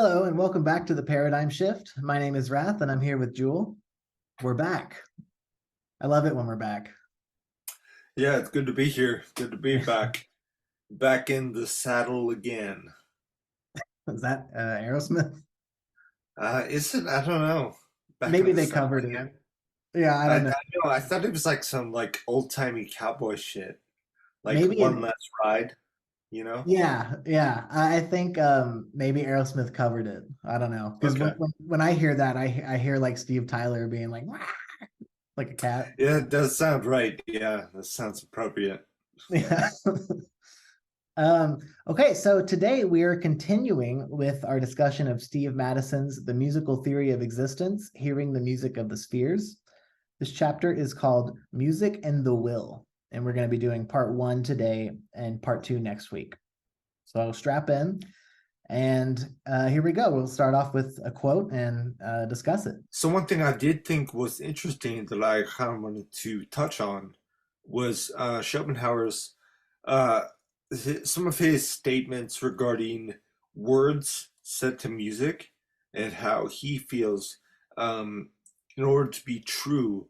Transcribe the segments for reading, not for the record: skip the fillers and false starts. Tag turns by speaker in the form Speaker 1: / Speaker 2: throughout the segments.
Speaker 1: Hello and welcome back to the Paradigm Shift. My name is Wrath and I'm here with Jewel. We're back. I love it when we're back.
Speaker 2: Yeah, it's good to be here. Good to be back in the saddle again.
Speaker 1: Is that Aerosmith?
Speaker 2: Is it? I don't know. Back in
Speaker 1: Maybe
Speaker 2: the
Speaker 1: they
Speaker 2: saddle
Speaker 1: covered it.
Speaker 2: again.
Speaker 1: Yeah, I
Speaker 2: I
Speaker 1: don't know.
Speaker 2: know. I thought it was like some like old timey cowboy shit, like
Speaker 1: Maybe
Speaker 2: one
Speaker 1: it,
Speaker 2: last ride. You know?
Speaker 1: yeah. I think maybe Aerosmith covered it. I don't know. Because when,
Speaker 2: Okay.
Speaker 1: when when I hear that, I hear like Steve Tyler being like, "Wah," like a cat.
Speaker 2: Yeah, it does sound right. Yeah, that sounds appropriate.
Speaker 1: Yeah. Um, okay, so today we are continuing with our discussion of Steve Madison's The Musical Theory of Existence, Hearing the Music of the Spheres. This chapter is called Music and the Will, and we're going to be doing part one today and part two next week. So strap in, and here we go. We'll start off with a quote and discuss it.
Speaker 2: So one thing I did think was interesting that I kind of wanted to touch on was Schopenhauer's uh, some of his statements regarding words set to music and how he feels um, in order to be true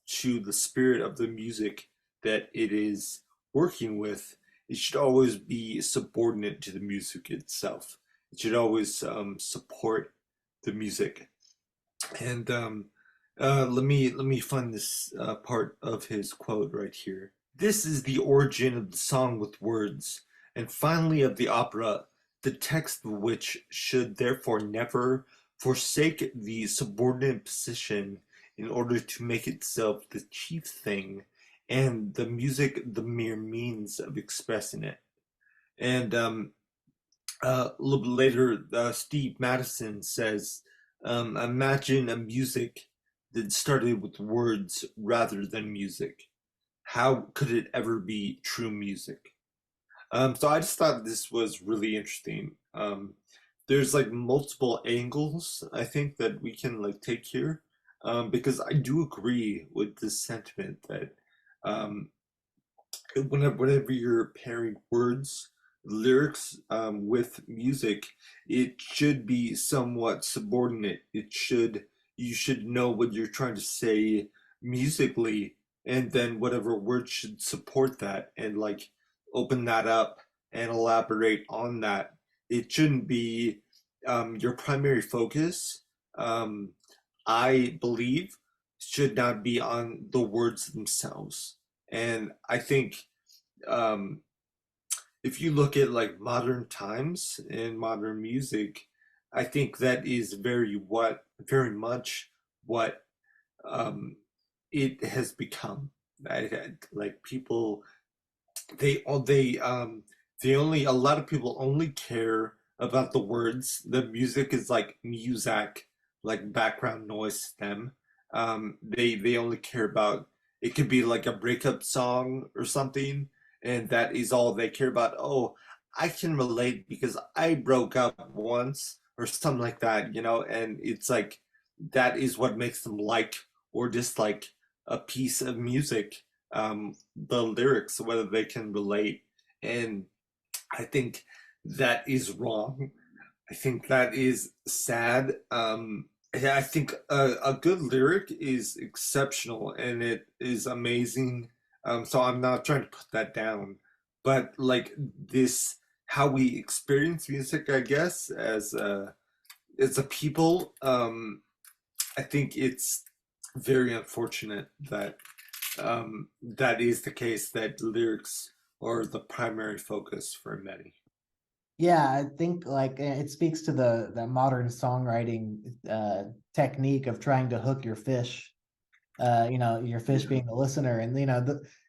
Speaker 2: to the spirit of the music that it is working with, it should always be subordinate to the music itself. It should always support the music. And let me find this part of his quote right here. This is the origin of the song with words, and finally of the opera, the text of which should therefore never forsake the subordinate position in order to make itself the chief thing, and the music the mere means of expressing it. And a little bit later, Steve Madison says, imagine a music that started with words rather than music. How could it ever be true music? So I just thought this was really interesting. There's like multiple angles I think that we can like take here, because I do agree with this sentiment that um, whenever you're pairing words, lyrics with music, it should be somewhat subordinate. You should know what you're trying to say musically, and then whatever word should support that and like open that up and elaborate on that. It shouldn't be your primary focus. Um, I believe should not be on the words themselves. And I think um, if you look at like modern times and modern music, I think that is very much what um, it has become. Like people, they all they only a lot of people only care about the words. The music is like music, like background noise to them. They only care about it could be like a breakup song or something, and that is all they care about. Oh, I can relate because I broke up once or something like that, and it's like that is what makes them like or dislike a piece of music, the lyrics, whether they can relate. And I think that is wrong. I think that is sad. Yeah, I think a good lyric is exceptional and it is amazing. So I'm not trying to put that down, but like this, how we experience music, I guess, as a people, I think it's very unfortunate that that is the case, that lyrics are the primary focus for many.
Speaker 1: Yeah, I think like it speaks to the modern songwriting technique of trying to hook your fish, your fish
Speaker 2: Yeah.
Speaker 1: being the listener. And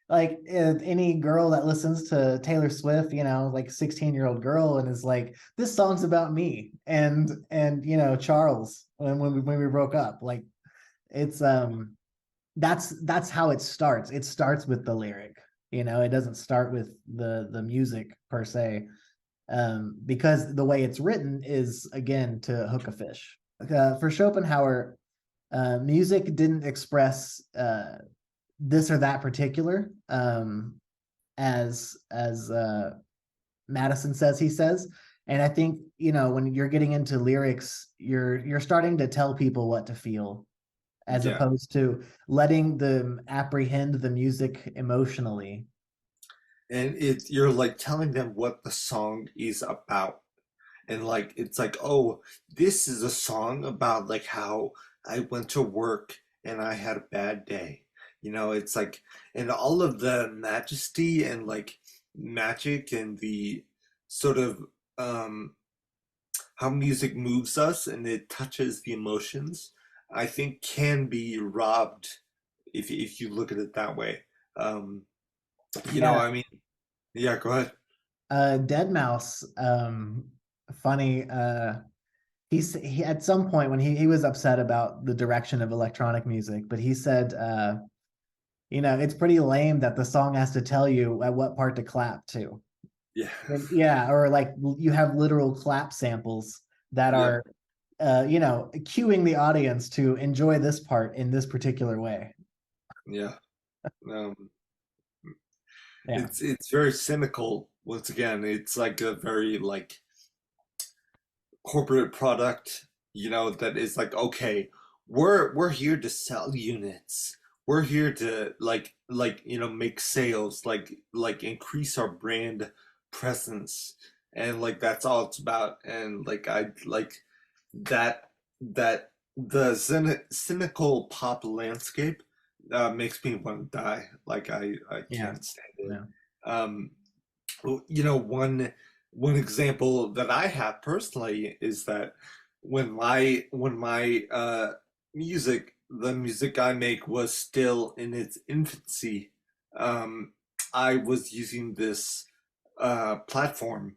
Speaker 1: like any girl that listens to Taylor Swift, like 16-year-old girl, and is like, this song's about me and Charles when we broke up. Like it's that's how it starts. It starts with the lyric. It doesn't start with the music per se, because the way it's written is, again, to hook a fish. For Schopenhauer, music didn't express this or that particular, as Madison says he says. And I think, when you're getting into lyrics, you're starting to tell people what to feel, as
Speaker 2: Yeah.
Speaker 1: opposed to letting them apprehend the music emotionally.
Speaker 2: And you're like telling them what the song is about. And like it's like, oh, this is a song about like how I went to work and I had a bad day. It's like, and all of the majesty and like magic and the sort of um how music moves us and it touches the emotions, I think can be robbed if you look at it that way. Um,
Speaker 1: Yeah.
Speaker 2: I mean, yeah, go ahead.
Speaker 1: Dead Mouse, funny, he at some point when he was upset about the direction of electronic music, but he said, it's pretty lame that the song has to tell you at what part to clap to.
Speaker 2: Yeah.
Speaker 1: And yeah, or like you have literal clap samples that
Speaker 2: Yeah.
Speaker 1: are, cueing the audience to enjoy this part in this particular way.
Speaker 2: Yeah. Um,
Speaker 1: Yeah.
Speaker 2: it's very cynical. Once again, it's like a very like corporate product, that is like, okay, we're here to sell units. We're here to make sales, like increase our brand presence. And like that's all it's about. And like I like that the cynical pop landscape makes me want to die. Like I
Speaker 1: Yeah.
Speaker 2: can't stand it.
Speaker 1: Yeah.
Speaker 2: Um, well, one example that I have personally is that when my the music I make was still in its infancy, um, I was using this platform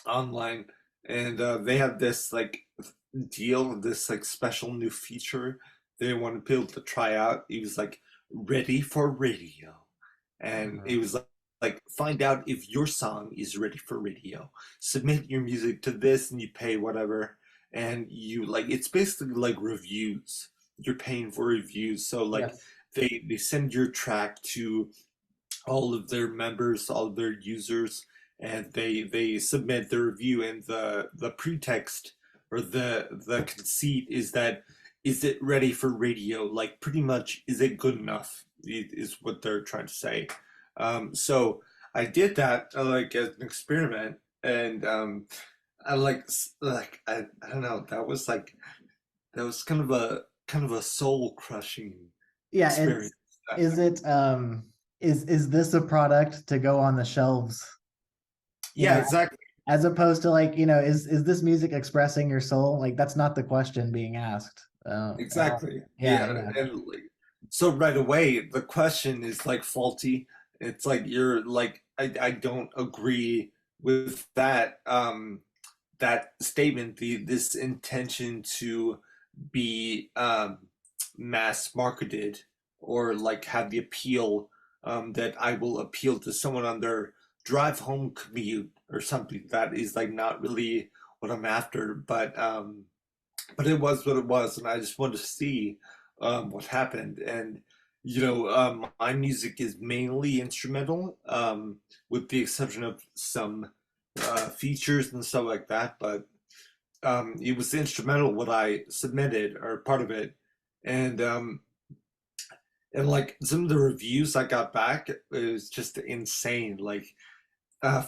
Speaker 2: online, and they have this like deal, this like special new feature they wanted people to try out. It was like ready for radio, and it was like find out if your song is ready for radio. Submit your music to this, and you pay whatever, and you like it's basically like reviews. You're paying for reviews, so like
Speaker 1: Yes.
Speaker 2: they send your track to all of their members, all of their users, and they submit their review. And the pretext or the conceit is that is it ready for radio? Like pretty much, is it good enough? Is what they're trying to say. So I did that like as an experiment, and I I don't know. That was kind of a soul crushing
Speaker 1: Yeah,
Speaker 2: experience.
Speaker 1: is it is this a product to go on the shelves? You
Speaker 2: Yeah,
Speaker 1: know,
Speaker 2: exactly.
Speaker 1: as opposed to like, is this music expressing your soul? Like that's not the question being asked.
Speaker 2: Exactly.
Speaker 1: Yeah,
Speaker 2: Yeah.
Speaker 1: yeah.
Speaker 2: And like, so right away, the question is like faulty. It's like you're like, I don't agree with that statement, this intention to be mass marketed or like have the appeal that I will appeal to someone on their drive home commute or something. That is like not really what I'm after. But it was what it was, and I just wanted to see what happened. And my music is mainly instrumental, with the exception of some features and stuff like that. But it was instrumental what I submitted or part of it, and like some of the reviews I got back, it was just insane. Like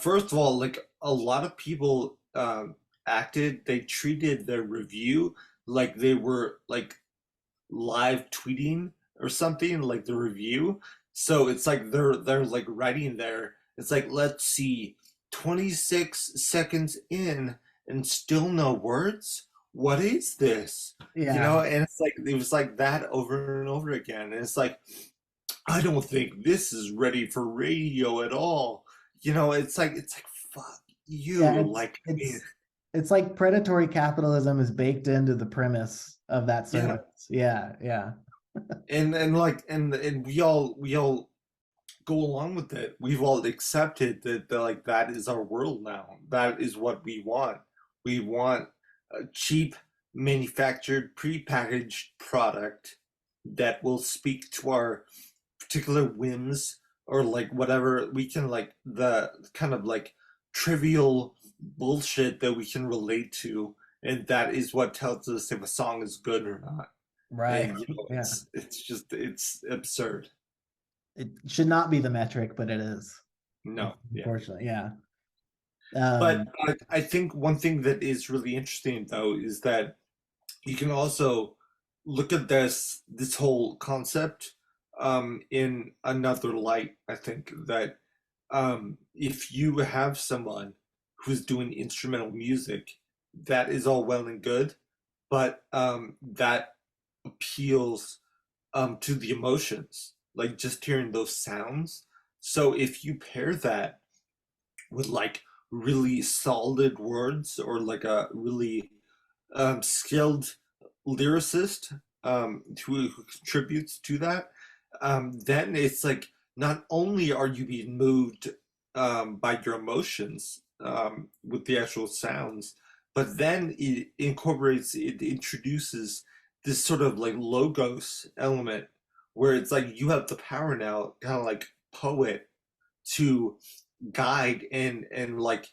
Speaker 2: first of all, like a lot of people they treated their review like they were like live tweeting or something, like the review. So it's like they're like writing there. It's like, let's see, 26 seconds in and still no words. What is this?
Speaker 1: Yeah.
Speaker 2: And it's like it was like that over and over again. And it's like I don't think this is ready for radio at all. It's like fuck
Speaker 1: Yeah,
Speaker 2: you. Like I mean,
Speaker 1: it's like predatory capitalism is baked into the premise of that
Speaker 2: yeah.
Speaker 1: service. Yeah, yeah.
Speaker 2: And like and we all go along with it. We've all accepted that like that is our world now. That is what we want. We want a cheap manufactured prepackaged product that will speak to our particular whims or like whatever we can, like the kind of like trivial bullshit that we can relate to, and that is what tells us if a song is good or not.
Speaker 1: Right.
Speaker 2: And
Speaker 1: Yeah.
Speaker 2: it's absurd.
Speaker 1: It should not be the metric, but it is.
Speaker 2: No, yeah.
Speaker 1: Unfortunately. Yeah.
Speaker 2: But
Speaker 1: Um,
Speaker 2: I think one thing that is really interesting though is that you can also look at this whole concept in another light. I think that if you have someone who's doing instrumental music, that is all well and good, but that appeals to the emotions, like just hearing those sounds. So if you pair that with like really solid words or like a really skilled lyricist who contributes to that, then it's like not only are you being moved by your emotions with the actual sounds, but then it introduces this sort of like logos element where it's like you have the power now, kind of like poet, to guide and like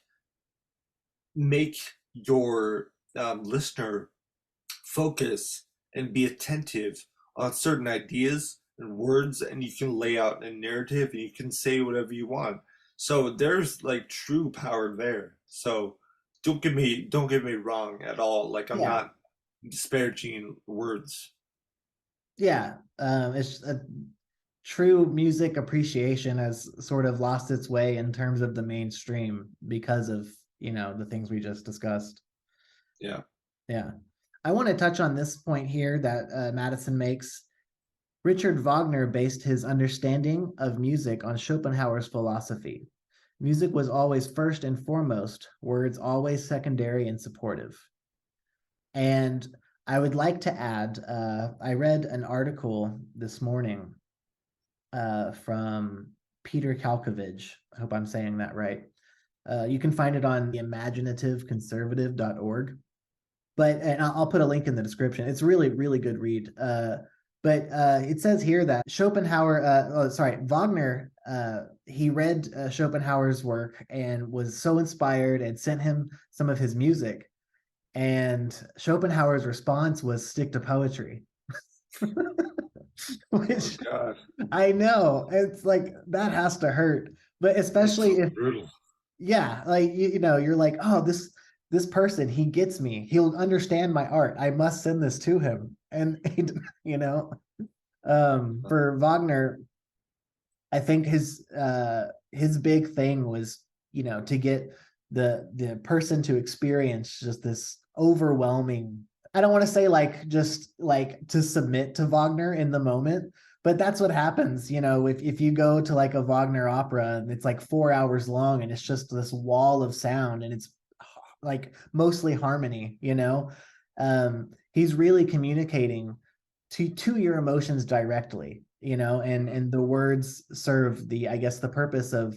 Speaker 2: make your listener focus and be attentive on certain ideas and words, and you can lay out a narrative and you can say whatever you want. So there's like true power there. So don't get me wrong at all. Like I'm
Speaker 1: yeah.
Speaker 2: not disparaging words.
Speaker 1: Yeah. It's a true music appreciation has sort of lost its way in terms of the mainstream because of, the things we just discussed.
Speaker 2: Yeah.
Speaker 1: Yeah. I want to touch on this point here that Madison makes. Richard Wagner based his understanding of music on Schopenhauer's philosophy. Music was always first and foremost, words always secondary and supportive. And I would like to add, I read an article this morning from Peter Kalkovich. I hope I'm saying that right. You can find it on theimaginative-conservative.org. But and I'll put a link in the description. It's really, really good read. But it says here that Wagner, he read Schopenhauer's work and was so inspired and sent him some of his music. And Schopenhauer's response was stick to poetry,
Speaker 2: Oh
Speaker 1: which
Speaker 2: God.
Speaker 1: I know it's like that has to hurt. But
Speaker 2: That's
Speaker 1: especially
Speaker 2: so
Speaker 1: if,
Speaker 2: brutal.
Speaker 1: yeah, like you're like, oh, this person, he gets me. He'll understand my art. I must send this to him. And you know, for Wagner, I think his big thing was, to get the person to experience just this overwhelming, I don't want to say like just like to submit to Wagner in the moment, but that's what happens, if you go to like a Wagner opera and it's like 4 hours long and it's just this wall of sound and it's like mostly harmony, he's really communicating to your emotions directly, and the words serve the, I guess, the purpose of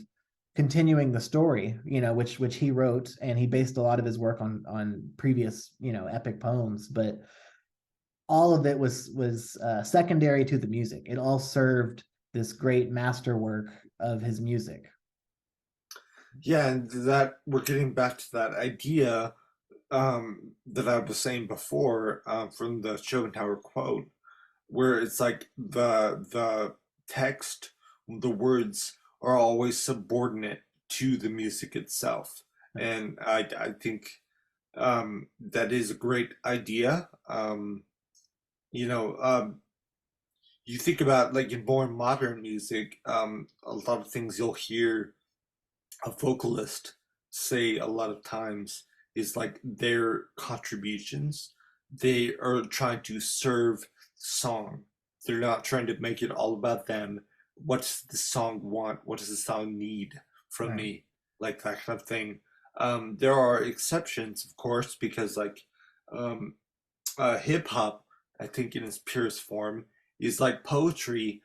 Speaker 1: continuing the story, which he wrote, and he based a lot of his work on previous, epic poems, but all of it was secondary to the music. It all served this great masterwork of his music.
Speaker 2: Yeah, and that we're getting back to that idea that I was saying before from the Schopenhauer quote, where it's like the text, the words are always subordinate to the music itself, and I think that is a great idea. You know, you think about like in more modern music, a lot of things you'll hear a vocalist say a lot of times is like their contributions. They are trying to serve song. They're not trying to make it all about them. What does the song want? What does the song need from
Speaker 1: Right.
Speaker 2: me? Like that kind of thing. There are exceptions, of course, because like um, hip hop, I think in its purest form, is like poetry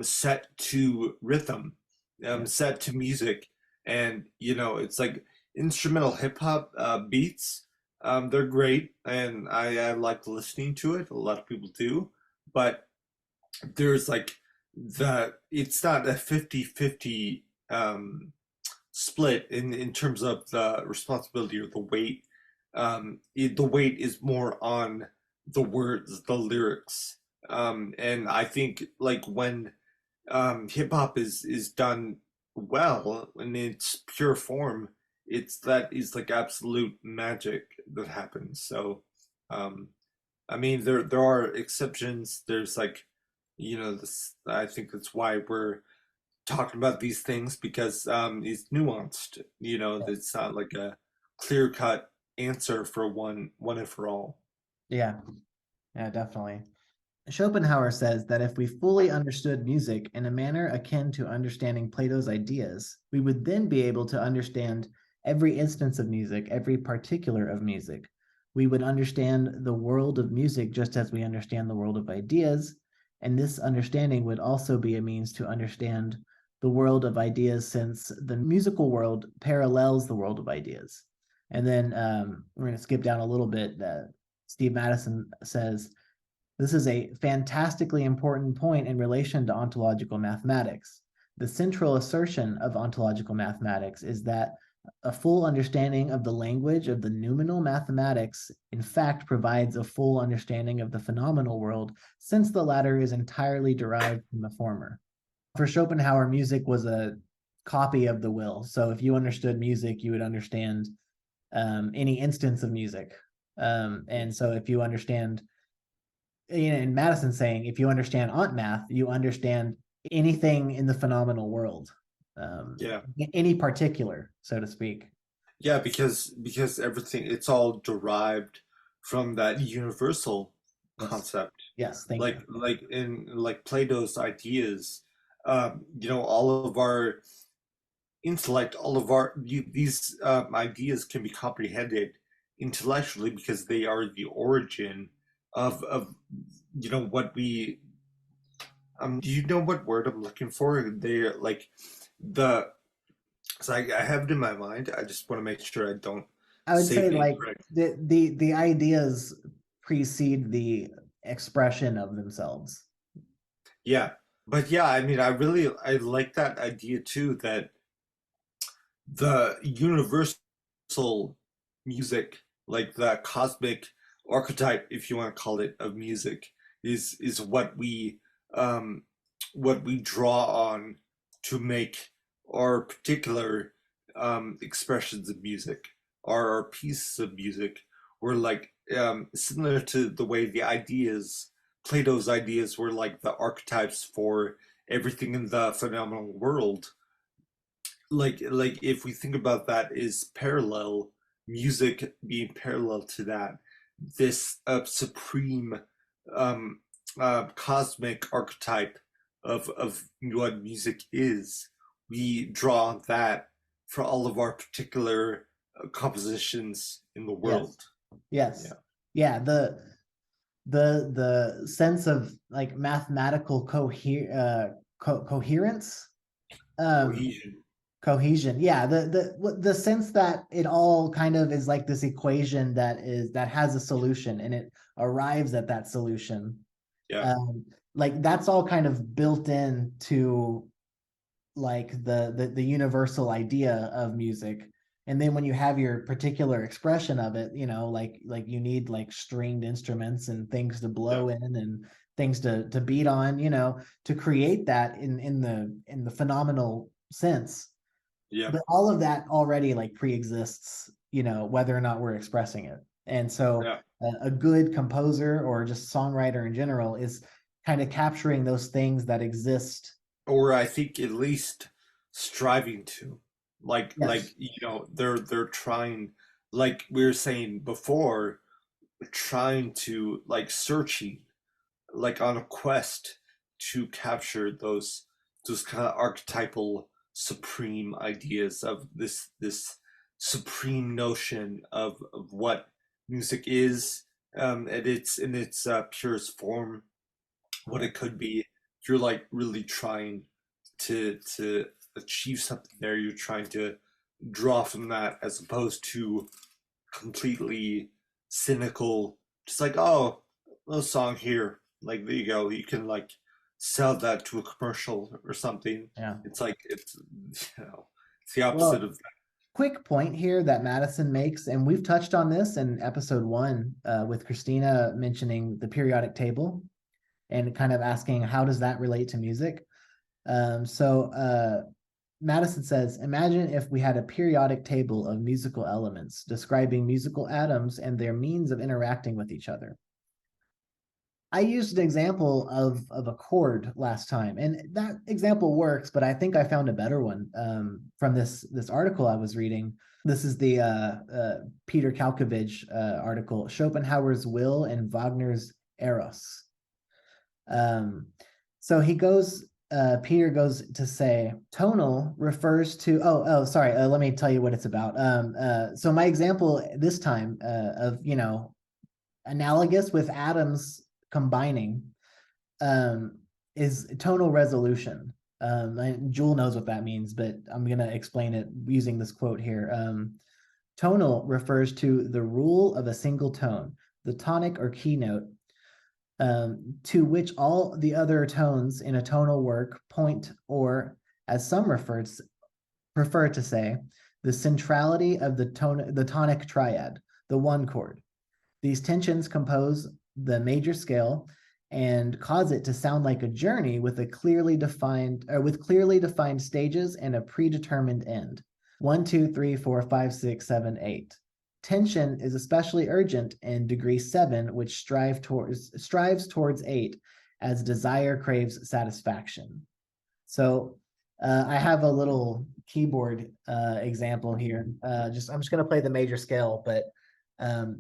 Speaker 2: set to rhythm,
Speaker 1: Yeah.
Speaker 2: set to music. And, it's like instrumental hip hop beats. They're great, and I like listening to it. A lot of people do. But there's like it's not a 50-50 split in terms of the responsibility or the weight. The weight is more on the words, the lyrics. And I think like when hip hop is done well in its pure form, it's that is like absolute magic that happens. So um I mean there are exceptions. There's like this I think that's why we're talking about these things because it's nuanced. It's not like a clear cut answer for one and for all.
Speaker 1: Yeah, yeah, definitely. Schopenhauer says that if we fully understood music in a manner akin to understanding Plato's ideas, we would then be able to understand every instance of music, every particular of music. We would understand the world of music just as we understand the world of ideas, and this understanding would also be a means to understand the world of ideas since the musical world parallels the world of ideas. And then we're going to skip down a little bit. Steve Madison says, this is a fantastically important point in relation to ontological mathematics. The central assertion of ontological mathematics is that a full understanding of the language of the noumenal mathematics, in fact, provides a full understanding of the phenomenal world, since the latter is entirely derived from the former. For Schopenhauer, music was a copy of the will. So if you understood music, you would understand any instance of music. And so if you understand, and Madison saying, if you understand Aunt Math, you understand anything in the phenomenal world,
Speaker 2: Yeah.
Speaker 1: any particular, so to speak.
Speaker 2: Yeah, because everything it's all derived from that universal
Speaker 1: Yes.
Speaker 2: concept.
Speaker 1: Yes. Thank
Speaker 2: Like
Speaker 1: you.
Speaker 2: like in like Plato's ideas, all of our intellect, all of these ideas can be comprehended intellectually because they are the origin of what we do you know what word I'm looking for? They're like the so I have it in my mind. I just want to make sure I don't
Speaker 1: I would
Speaker 2: say
Speaker 1: say
Speaker 2: it
Speaker 1: like
Speaker 2: incorrect.
Speaker 1: the ideas precede the expression of themselves.
Speaker 2: Yeah. But yeah, I mean I like that idea too that the universal music, like the cosmic archetype, if you want to call it, of music, is um what we draw on to make our particular expressions of music, our pieces of music, were like similar to the way the ideas, Plato's ideas, were like the archetypes for everything in the phenomenal world. Like if we think about that is parallel, music being parallel to that, this supreme um cosmic archetype of what music is, we draw on that for all of our particular compositions in the
Speaker 1: Yes.
Speaker 2: world.
Speaker 1: Yes.
Speaker 2: Yeah.
Speaker 1: Yeah. The sense of like mathematical coherence, um,
Speaker 2: Cohesion.
Speaker 1: cohesion. Yeah. The sense that it all kind of is like this equation that has a solution and it arrives at that solution.
Speaker 2: Yeah.
Speaker 1: Um, like that's all kind of built in to like the universal idea of music. And then when you have your particular expression of it, like you need like stringed instruments and things to
Speaker 2: Yeah.
Speaker 1: blow in and things to beat on, to create that in the phenomenal sense.
Speaker 2: Yeah.
Speaker 1: But all of that already like pre-exists, whether or not we're expressing it. And so
Speaker 2: Yeah.
Speaker 1: a good composer or just songwriter in general is kind of capturing those things that exist.
Speaker 2: Or I think at least striving to,
Speaker 1: Yes.
Speaker 2: they're trying, like we were saying before, trying to like searching, like on a quest to capture those kind of archetypal supreme ideas of this supreme notion of what music is, at its in its purest form, what
Speaker 1: Yeah.
Speaker 2: it could be. You're like really trying to achieve something there. You're trying to draw from that as opposed to completely cynical, just like, oh, little song here, like there you go, you can like sell that to a commercial or something.
Speaker 1: Yeah.
Speaker 2: It's like it's you know It's the opposite
Speaker 1: Well,
Speaker 2: of that.
Speaker 1: quick point here that Madison makes, and we've touched on this in episode one with Christina mentioning the periodic table and kind of asking how does that relate to music. So Madison says, imagine if we had a periodic table of musical elements describing musical atoms and their means of interacting with each other. I used an example of a chord last time, and that example works, but I think I found a better one from this article I was reading. This is the Peter Kalkovich article, Schopenhauer's Will and Wagner's Eros. So Peter goes to say, tonal refers to, sorry, let me tell you what it's about. So my example this time of, analogous with atoms combining is tonal resolution. And Jewel knows what that means, but I'm going to explain it using this quote here. Tonal refers to the rule of a single tone, the tonic or keynote, to which all the other tones in a tonal work point, or as some prefer to say, the centrality of the tonic triad, the one chord. These tensions compose the major scale and cause it to sound like a journey with clearly defined stages and a predetermined end. 1, 2, 3, 4, 5, 6, 7, 8. Tension is especially urgent in degree 7, which strives towards 8 as desire craves satisfaction. So I have a little keyboard example here. I'm just going to play the major scale, but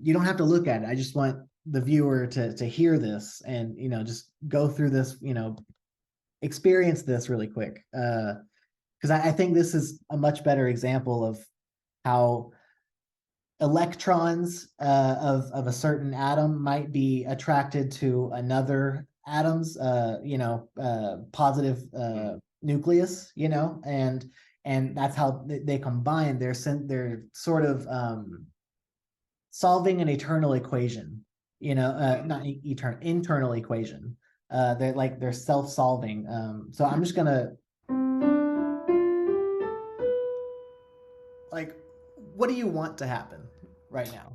Speaker 1: you don't have to look at it. I just want the viewer to hear this and just go through this, experience this really quick, because I think this is a much better example of how electrons of a certain atom might be attracted to another atom's positive nucleus, and that's how they combine. They're sort of solving an eternal equation, not internal equation. They're self-solving. So I'm just gonna what do you want to happen right now?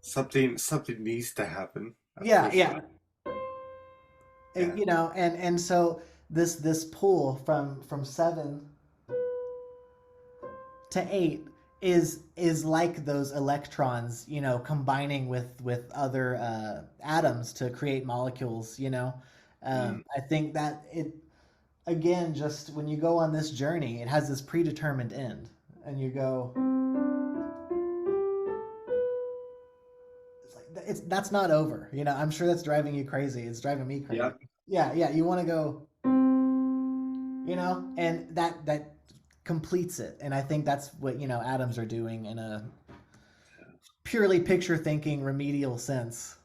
Speaker 2: Something needs to happen.
Speaker 1: Yeah,
Speaker 2: For
Speaker 1: yeah.
Speaker 2: sure. Yeah.
Speaker 1: And so this pull from 7 to 8 is like those electrons, combining with other atoms to create molecules. I think that it, again, just when you go on this journey, it has this predetermined end, and you go, that's not over. I'm sure that's driving you crazy. It's driving me crazy.
Speaker 2: Yeah.
Speaker 1: Yeah, yeah. You want to go, and that completes it. And I think that's what atoms are doing in a purely picture thinking remedial sense.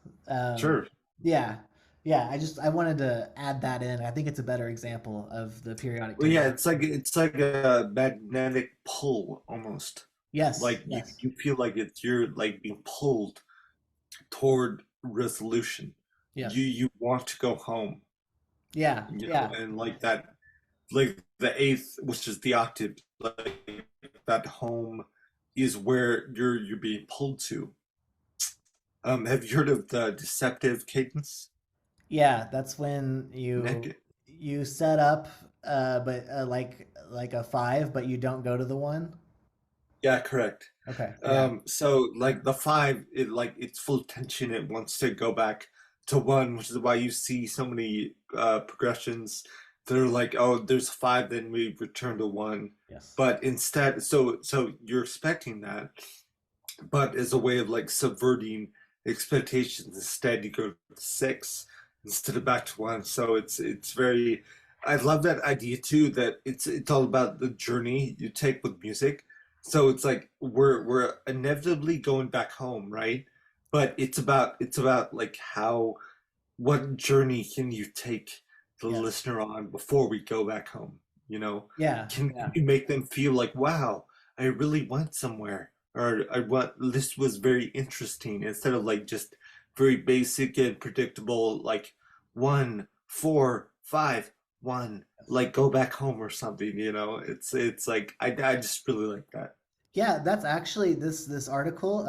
Speaker 2: Sure.
Speaker 1: Yeah, yeah. I wanted to add that in. I think it's a better example of the periodic
Speaker 2: Well, yeah,
Speaker 1: table.
Speaker 2: it's like a magnetic pull almost.
Speaker 1: Yes,
Speaker 2: Like you,
Speaker 1: yes,
Speaker 2: you feel like you're like being pulled toward resolution. You
Speaker 1: yes.
Speaker 2: you want to go home,
Speaker 1: Yeah, yeah,
Speaker 2: and like that, like the eighth, which is the octave, like that home is where you're being pulled to. Have you heard of the deceptive cadence,
Speaker 1: yeah. That's when you
Speaker 2: Nick?
Speaker 1: you set up, but like a 5, but you don't go to the 1.
Speaker 2: Yeah, correct.
Speaker 1: Okay, yeah.
Speaker 2: So like the five, it's full of tension. It wants to go back to one, which is why you see so many progressions that are like, oh, there's five, then we return to one.
Speaker 1: Yes.
Speaker 2: But instead, so you're expecting that, but as a way of like subverting expectations, instead you go to six instead of back to one. So it's very. I love that idea too. That it's all about the journey you take with music. So it's like we're inevitably going back home, right? But it's about like how what journey can you take the
Speaker 1: Yes.
Speaker 2: listener on before we go back home? You know,
Speaker 1: Yeah,
Speaker 2: can
Speaker 1: yeah.
Speaker 2: you make them feel like, wow, I really went somewhere, or I want this was very interesting instead of like just very basic and predictable, like 1, 4, 5. one, like go back home or something, you know? It's like I just really like that.
Speaker 1: Yeah, that's actually this article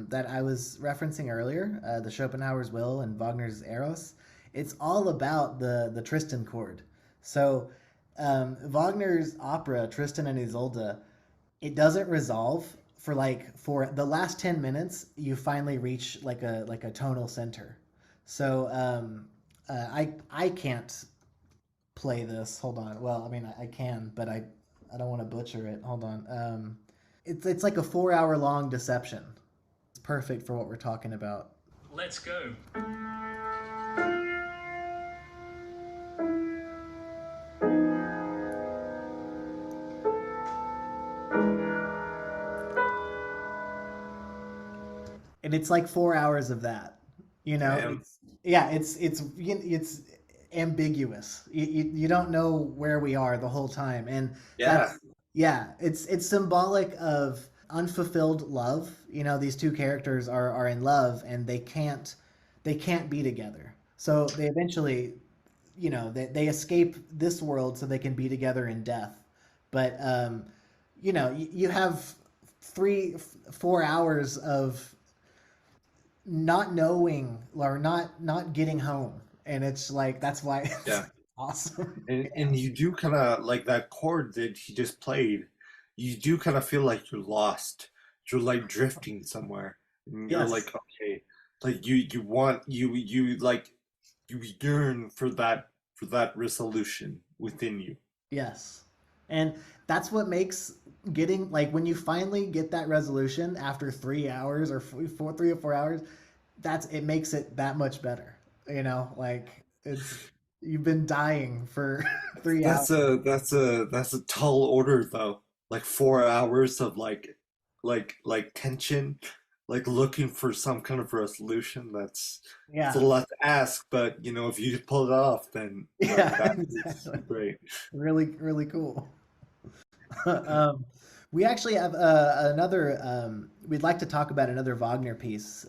Speaker 1: that I was referencing earlier, the Schopenhauer's Will and Wagner's Eros. It's all about the Tristan chord. So Wagner's opera Tristan and Isolde, it doesn't resolve for the last 10 minutes. You finally reach like a tonal center. So I can't play this. Hold on. Well, I mean I can, but I don't want to butcher it. Hold on. It's like a 4 hour long deception. It's perfect for what we're talking about.
Speaker 3: Let's go.
Speaker 1: And it's like 4 hours of that. You know,
Speaker 2: Damn.
Speaker 1: it's yeah, it's ambiguous. You don't know where we are the whole time, and
Speaker 2: Yeah.
Speaker 1: that's yeah, it's symbolic of unfulfilled love. You know, these two characters are in love, and they can't be together. So they eventually, they escape this world so they can be together in death. But you have 4 hours of not knowing or not getting home, and it's like that's why it's
Speaker 2: Yeah.
Speaker 1: awesome.
Speaker 2: And you do kind of like that chord that he just played. You do kind of feel like you're lost. You're like drifting somewhere, and you're
Speaker 1: Yes,
Speaker 2: like, okay, like you want you like you yearn for that resolution within you.
Speaker 1: yes, and that's what makes getting like when you finally get that resolution after 3 hours or 3 or 4 hours, it makes it that much better. Like it's you've been dying for 3 hours.
Speaker 2: That's a tall order though. Like 4 hours of like tension, like looking for some kind of resolution. That's a
Speaker 1: Yeah,
Speaker 2: lot to ask, but you know, if you pull it off, then like
Speaker 1: yeah,
Speaker 2: that is
Speaker 1: exactly.
Speaker 2: great.
Speaker 1: Really, really cool. um, we actually have another. We'd like to talk about another Wagner piece.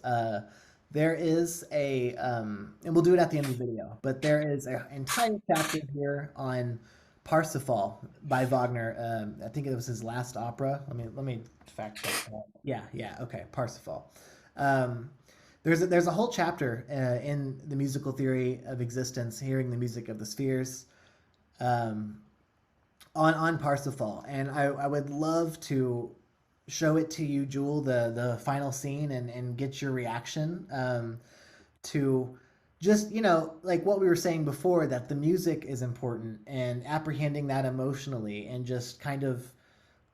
Speaker 1: There is and we'll do it at the end of the video. But there is an entire chapter here on Parsifal by Wagner. I think it was his last opera. Let me fact check that. Yeah, yeah, okay, Parsifal. Um, there's a whole chapter in the musical theory of existence, hearing the music of the spheres. Um, on Parsifal, and I would love to show it to you, Jewel, the final scene, and get your reaction to just like what we were saying before, that the music is important and apprehending that emotionally and just kind of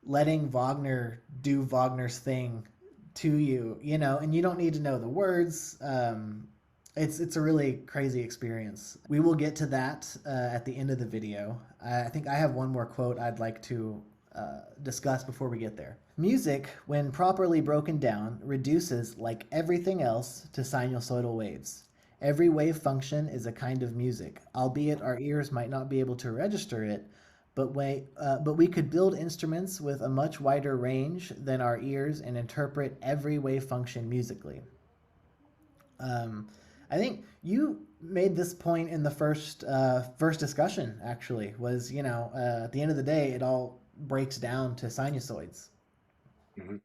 Speaker 1: letting Wagner do Wagner's thing to you, and you don't need to know the words. It's a really crazy experience. We will get to that at the end of the video. I think I have one more quote I'd like to discuss before we get there. Music, when properly broken down, reduces, like everything else, to sinusoidal waves. Every wave function is a kind of music, albeit our ears might not be able to register it, but we could build instruments with a much wider range than our ears and interpret every wave function musically. Um, I think you made this point in the first discussion. Actually, was at the end of the day, it all breaks down to sinusoids.
Speaker 2: Mhm.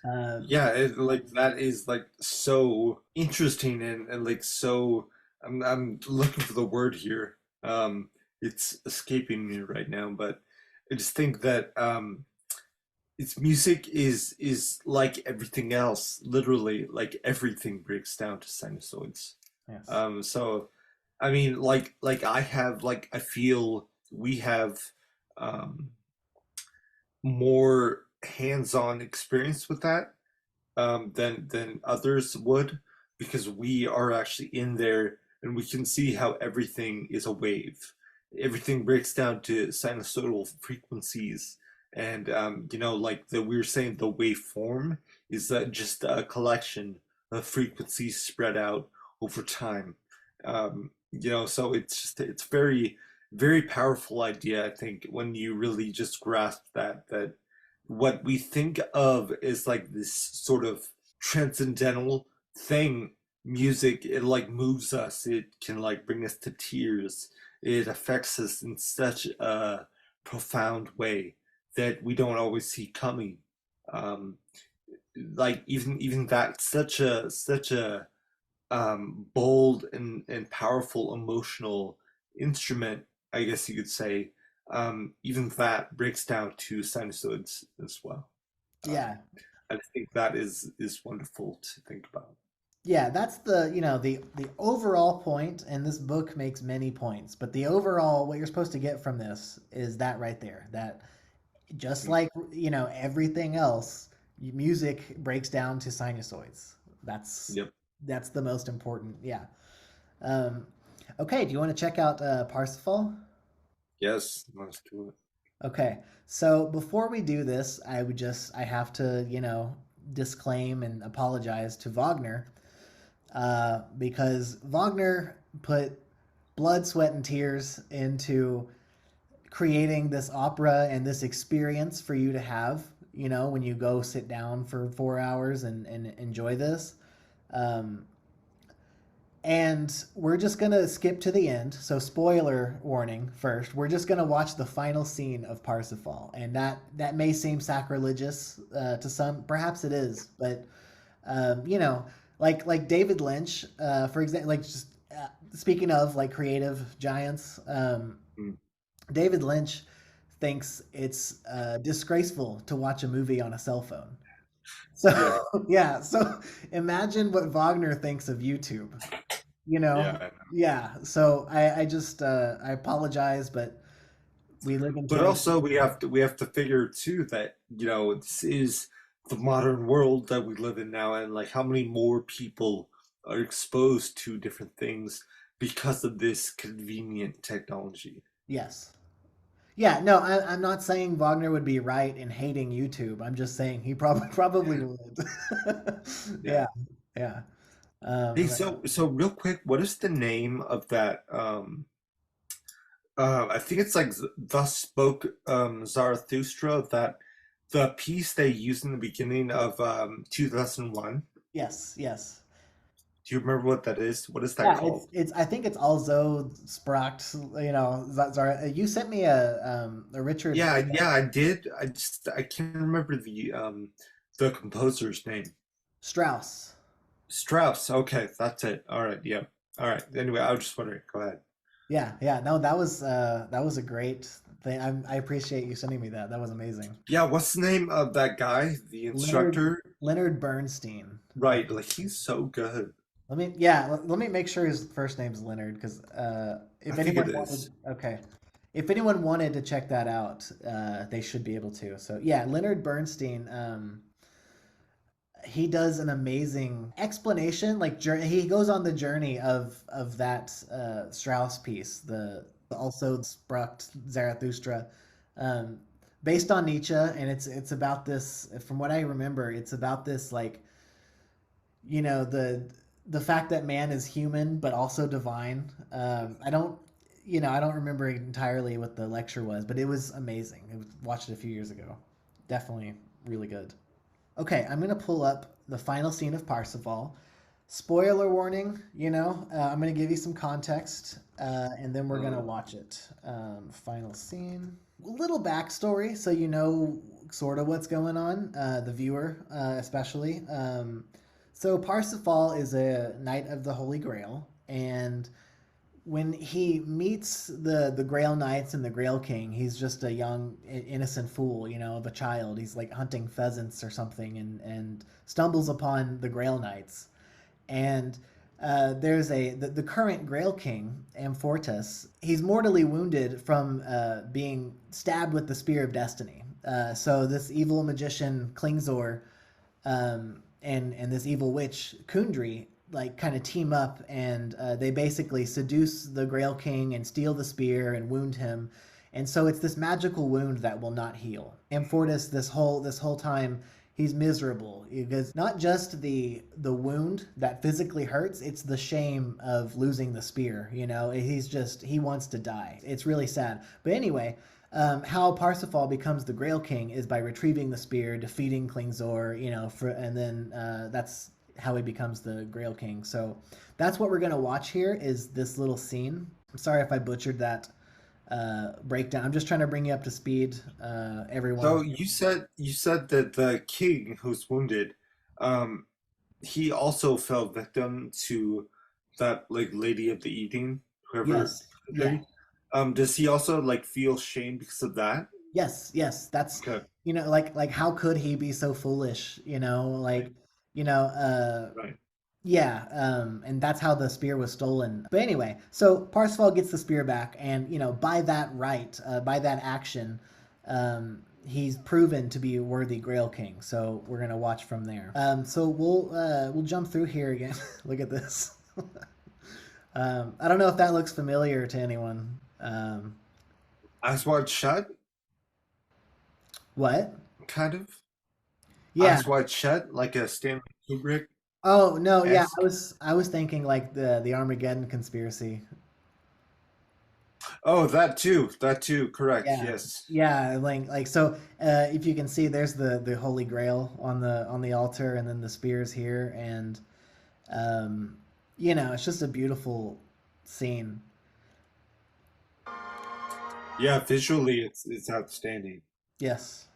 Speaker 1: Uh,
Speaker 2: Yeah, like that is like so interesting and like so I'm looking for the word here. It's escaping me right now, but I just think that its music is like everything else, literally like everything breaks down to sinusoids.
Speaker 1: yes.
Speaker 2: So I mean like I have like I feel we have um more hands-on experience with that than others would because we are actually in there and we can see how everything is a wave. Everything breaks down to sinusoidal frequencies, and you know, like the we were saying, the waveform is just a collection of frequencies spread out over time. You know, so it's very powerful idea. I think when you really just grasp that what we think of is like this sort of transcendental thing, music, it like moves us, it can like bring us to tears, it affects us in such a profound way that we don't always see coming. Um, like even that such a bold and powerful emotional instrument, I guess you could say. Even that breaks down to sinusoids as well. Um,
Speaker 1: Yeah.
Speaker 2: I think that is wonderful to think about.
Speaker 1: Yeah, that's the, the overall point, and this book makes many points, but the overall what you're supposed to get from this is that right there, that just
Speaker 2: Mm,
Speaker 1: like, everything else, music breaks down to sinusoids. That's
Speaker 2: yep.
Speaker 1: that's the most important. Yeah. Um, okay, do you want to check out Parsifal?
Speaker 2: Yes. Let's do it.
Speaker 1: Okay, so before we do this, I have to, disclaim and apologize to Wagner, because Wagner put blood, sweat, and tears into creating this opera and this experience for you to have, when you go sit down for 4 hours and enjoy this. Um, and we're just going to skip to the end. So, spoiler warning first. We're just going to watch the final scene of Parsifal. And that may seem sacrilegious to some. Perhaps it is. But, you know, like David Lynch, for example, like just speaking of like creative giants,
Speaker 2: Mm,
Speaker 1: David Lynch thinks it's disgraceful to watch a movie on a cell phone. So,
Speaker 2: yeah.
Speaker 1: yeah. So, imagine what Wagner thinks of YouTube. you
Speaker 2: Yeah.
Speaker 1: know
Speaker 2: I know.
Speaker 1: yeah, so I just I apologize, but we live in
Speaker 2: But
Speaker 1: 20.
Speaker 2: also we have to figure too that this is the modern world that we live in now, and like how many more people are exposed to different things because of this convenient technology.
Speaker 1: Yes. Yeah, no, I'm not saying Wagner would be right in hating YouTube. I'm just saying he probably would.
Speaker 2: Yeah.
Speaker 1: Yeah. Yeah.
Speaker 2: Hey,
Speaker 1: um
Speaker 2: so real quick, what is the name of that? I think it's like Thus Spoke Zarathustra, that the piece they used in the beginning of 2001.
Speaker 1: yes, yes.
Speaker 2: Do you remember what that is? What is that
Speaker 1: Yeah, it's
Speaker 2: called?
Speaker 1: it's I think it's also Spracht, Zara. You sent me a Richard.
Speaker 2: Yeah, I did. I can't remember the composer's name.
Speaker 1: Strauss.
Speaker 2: Strauss. Okay, that's it. All right, yeah. All right. Anyway, I was just wondering. Go ahead.
Speaker 1: Yeah, yeah. No, that was a great thing. I appreciate you sending me that. That was amazing.
Speaker 2: Yeah, what's the name of that guy, the
Speaker 1: Leonard
Speaker 2: instructor?
Speaker 1: Leonard Bernstein.
Speaker 2: Right, like he's so good.
Speaker 1: Let me make sure his first name's Leonard, because
Speaker 2: I
Speaker 1: if
Speaker 2: think it
Speaker 1: anyone wanted,
Speaker 2: is.
Speaker 1: okay, if anyone wanted to check that out, they should be able to. So yeah, Leonard Bernstein. He does an amazing explanation. Like he goes on the journey of that Strauss piece, the also Sprucht Zarathustra, um, based on Nietzsche, and it's about this. From what I remember, it's about this, like, the fact that man is human but also divine. I don't remember entirely what the lecture was, but it was amazing. Watched it a few years ago. Definitely really good. Okay, I'm gonna pull up the final scene of Parsifal. Spoiler warning, I'm gonna give you some context, and then we're gonna
Speaker 2: Mm,
Speaker 1: watch it. Final scene. A little backstory, so you know sort of what's going on, the viewer, especially. So Parsifal is a knight of the Holy Grail, and when he meets the Grail Knights and the Grail King, he's just a young innocent fool, of a child. He's like hunting pheasants or something, and stumbles upon the Grail Knights. And there's the current Grail King, Amfortas. He's mortally wounded from being stabbed with the Spear of Destiny. So this evil magician Klingzor, and this evil witch Kundry, like, kind of team up, and they basically seduce the Grail King and steal the spear and wound him. And so it's this magical wound that will not heal. Amfortas, this whole time, he's miserable, because not just the wound that physically hurts, it's the shame of losing the spear. He wants to die. It's really sad. But anyway, how Parsifal becomes the Grail King is by retrieving the spear, defeating Klingzor, and then that's how he becomes the Grail King. So that's what we're gonna watch here, is this little scene. I'm sorry if I butchered that breakdown. I'm just trying to bring you up to speed,
Speaker 2: So
Speaker 1: everyone.
Speaker 2: you said that the king who's wounded, um, he also fell victim to that like lady of the eating, whoever
Speaker 1: Yes,
Speaker 2: the
Speaker 1: yeah,
Speaker 2: lady. Does he also like feel shame because of that?
Speaker 1: yes, yes. That's,
Speaker 2: Okay,
Speaker 1: like how could he be so foolish?
Speaker 2: right,
Speaker 1: You know,
Speaker 2: right.
Speaker 1: yeah, and that's how the spear was stolen. But anyway, so Parsifal gets the spear back, and by that right, by that action, he's proven to be a worthy Grail King. So we're gonna watch from there. So we'll jump through here again. Look at this. I don't know if that looks familiar to anyone.
Speaker 2: Eyes wide shut,
Speaker 1: What?
Speaker 2: kind of.
Speaker 1: Yeah.
Speaker 2: Eyes wide shut, like a Stanley Kubrick
Speaker 1: Oh no, yeah. I
Speaker 2: esque.
Speaker 1: was I was thinking like the Armageddon conspiracy.
Speaker 2: Oh, that too. That too. Correct.
Speaker 1: Yeah,
Speaker 2: Yes.
Speaker 1: yeah, like so. If you can see, there's the Holy Grail on the altar, and then the spears here, and um, it's just a beautiful scene.
Speaker 2: Yeah. Visually, it's outstanding.
Speaker 1: Yes.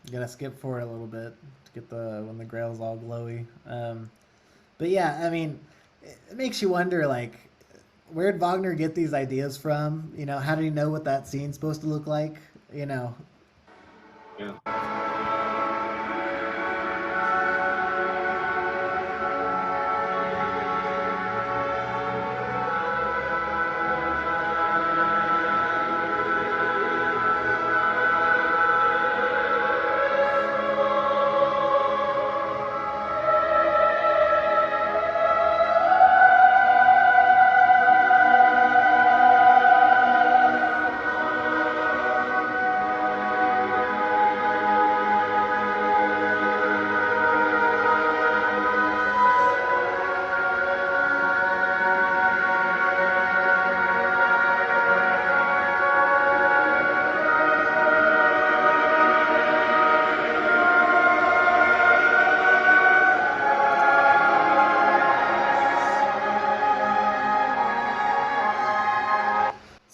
Speaker 1: You gotta skip forward a little bit to get the when the Grail's all glowy. But yeah, I mean, it makes you wonder, like, where'd Wagner get these ideas from? How did he know what that scene's supposed to look like? You know,
Speaker 2: Yeah.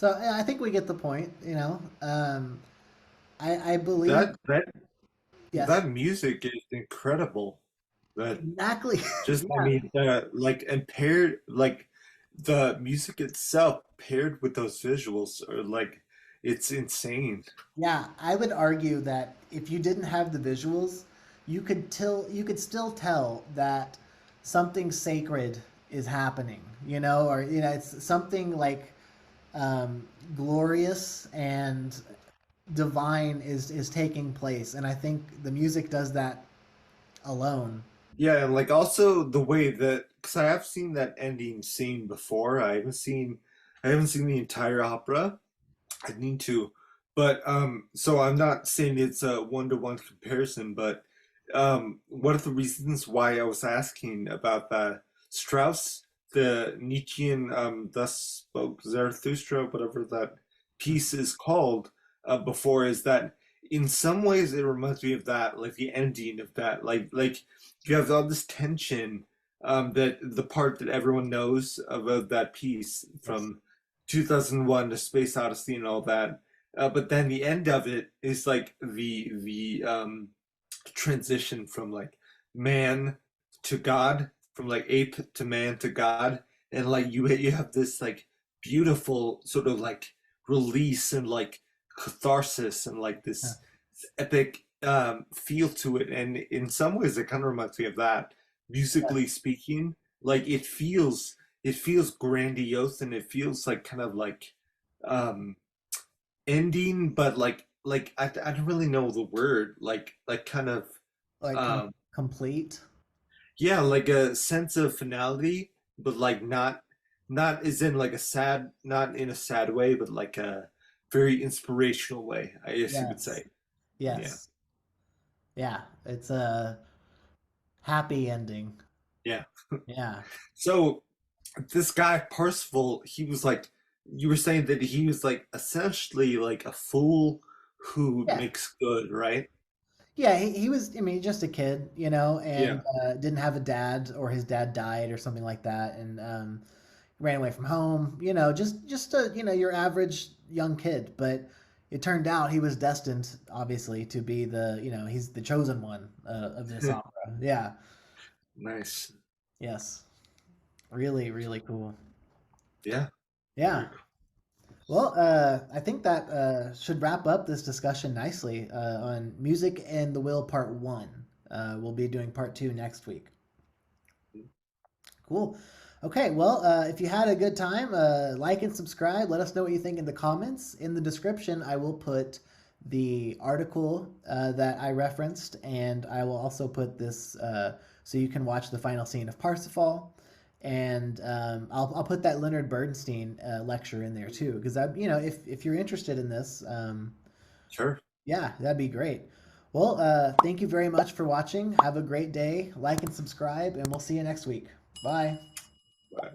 Speaker 1: so yeah, I think we get the point. I believe,
Speaker 2: That
Speaker 1: yes,
Speaker 2: that music is incredible. That
Speaker 1: exactly.
Speaker 2: just I
Speaker 1: Yeah,
Speaker 2: mean like and paired like the music itself paired with those visuals are like it's insane.
Speaker 1: yeah. I would argue that if you didn't have the visuals, you could still tell that something sacred is happening. Or it's something like glorious and divine is taking place, and I think the music does that alone.
Speaker 2: Yeah, and like also the way that because I have seen that ending scene before. I haven't seen the entire opera. I need to, but so I'm not saying it's a one-to-one comparison, but one of the reasons why I was asking about that Strauss, the Nietzschean Thus Spoke Zarathustra, whatever that piece is called, before is that in some ways it reminds me of that, like the ending of that, like you have all this tension, that the part that everyone knows about that piece
Speaker 1: Yes.
Speaker 2: from 2001 to Space Odyssey and all that. But then the end of it is like the transition from like man to God, from like ape to man to God, and like you have this like beautiful sort of like release and like catharsis and like
Speaker 1: Yeah.
Speaker 2: this epic feel to it, and in some ways it kind of reminds me of that, musically
Speaker 1: Yes.
Speaker 2: speaking. Like it feels grandiose, and it feels like kind of like um ending, but like I don't really know the word, like kind of
Speaker 1: Like
Speaker 2: um
Speaker 1: complete.
Speaker 2: yeah, like a sense of finality, but like not as in like a sad, not in a sad way, but like a very inspirational way, I guess you would
Speaker 1: Yes.
Speaker 2: say. Yeah.
Speaker 1: Yes. Yeah. It's a happy ending.
Speaker 2: Yeah.
Speaker 1: Yeah.
Speaker 2: So this guy Parsifal, he was like, you were saying that he was like essentially like a fool who
Speaker 1: Yeah.
Speaker 2: makes good, right?
Speaker 1: Yeah, he was, I mean, just a kid,
Speaker 2: Yeah.
Speaker 1: and didn't have a dad, or his dad died or something like that, and ran away from home, just a, your average young kid. But it turned out he was destined, obviously, to be he's the chosen one of this opera. Yeah.
Speaker 2: Nice.
Speaker 1: Yes. Really, really cool.
Speaker 2: Yeah.
Speaker 1: Yeah.
Speaker 2: Very cool.
Speaker 1: Well, I think that should wrap up this discussion nicely on Music and the Will Part 1. We'll be doing Part 2 next week. Cool. Okay, well, if you had a good time, like and subscribe. Let us know what you think in the comments. In the description, I will put the article that I referenced, and I will also put this so you can watch the final scene of Parsifal. And I'll put that Leonard Bernstein lecture in there too, because if you're interested in this,
Speaker 2: Sure.
Speaker 1: yeah, that'd be great. Well, thank you very much for watching. Have a great day. Like and subscribe, and we'll see you next week. Bye.
Speaker 2: Bye.